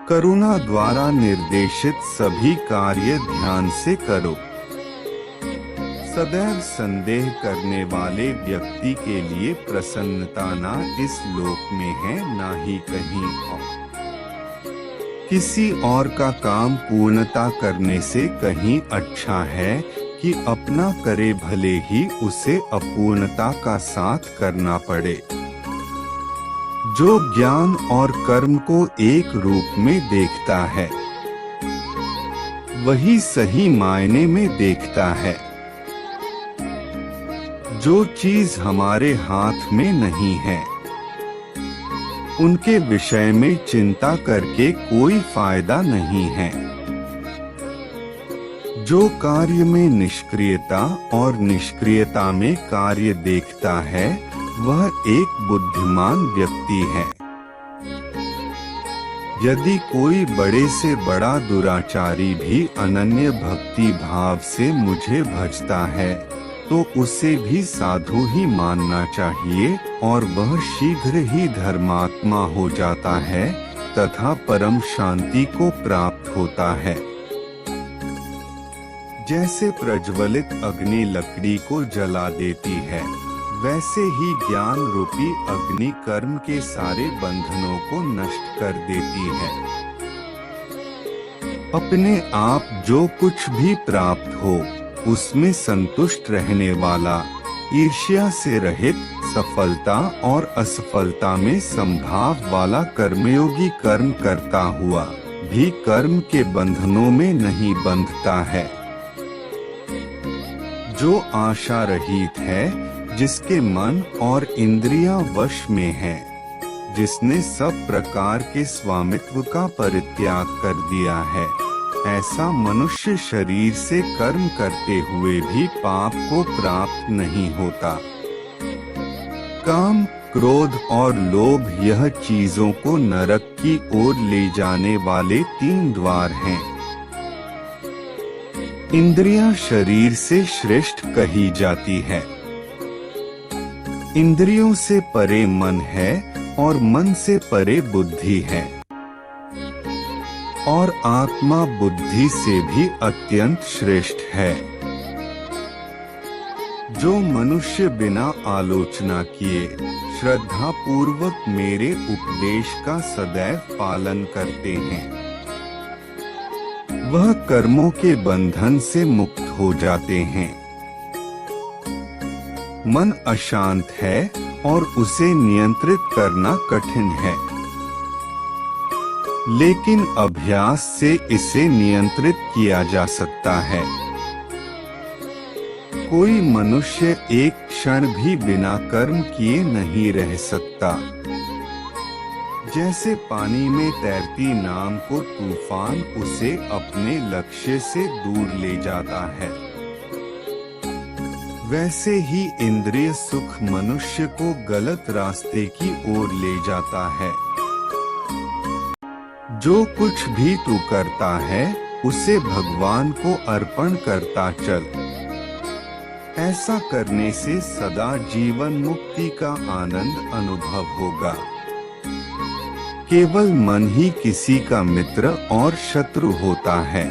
करुणा द्वारा निर्देशित सभी कार्य ध्यान से करो। सदैव संदेह करने वाले व्यक्ति के लिए प्रसन्नता ना इस लोक में है ना ही कहीं और। किसी और का काम पूर्णता करने से कहीं अच्छा है कि अपना करे, भले ही उसे अपूर्णता का साथ करना पड़े। जो ज्ञान और कर्म को एक रूप में देखता है वही सही मायने में देखता है। जो चीज हमारे हाथ में नहीं है उनके विषय में चिंता करके कोई फायदा नहीं है। जो कार्य में निष्क्रियता और निष्क्रियता में कार्य देखता है वह एक बुद्धिमान व्यक्ति है। यदि कोई बड़े से बड़ा दुराचारी भी अनन्य भक्ति भाव से मुझे भजता है तो उसे भी साधु ही मानना चाहिए और वह शीघ्र ही धर्मात्मा हो जाता है तथा परम शांति को प्राप्त होता है। जैसे प्रज्वलित अग्नि लकड़ी को जला देती है, वैसे ही ज्ञान रूपी अग्नि कर्म के सारे बंधनों को नष्ट कर देती है। अपने आप जो कुछ भी प्राप्त हो उसमें संतुष्ट रहने वाला, ईर्ष्या से रहित, सफलता और असफलता में संभाव वाला कर्मयोगी कर्म करता हुआ भी कर्म के बंधनों में नहीं बंधता है। जो आशा रहित है, जिसके मन और इंद्रियां वश में है, जिसने सब प्रकार के स्वामित्व का परित्याग कर दिया है, ऐसा मनुष्य शरीर से कर्म करते हुए भी पाप को प्राप्त नहीं होता। काम, क्रोध और लोभ यह चीजों को नरक की ओर ले जाने वाले 3 द्वार हैं। इंद्रियां शरीर से श्रेष्ठ कही जाती है। इंद्रियों से परे मन है और मन से परे बुद्धि है, और आत्मा बुद्धि से भी अत्यंत श्रेष्ठ है। जो मनुष्य बिना आलोचना किए श्रद्धा पूर्वक मेरे उपदेश का सदैव पालन करते हैं, वह कर्मों के बंधन से मुक्त हो जाते हैं। मन अशांत है और उसे नियंत्रित करना कठिन है, लेकिन अभ्यास से इसे नियंत्रित किया जा सकता है। कोई मनुष्य एक क्षण भी बिना कर्म किए नहीं रह सकता। जैसे पानी में तैरती नाव को तूफान उसे अपने लक्ष्य से दूर ले जाता है, वैसे ही इंद्रिय सुख मनुष्य को गलत रास्ते की ओर ले जाता है। जो कुछ भी तू करता है उसे भगवान को अर्पण करता चल। ऐसा करने से सदा जीवन मुक्ति का आनंद अनुभव होगा। केवल मन ही किसी का मित्र और शत्रु होता है।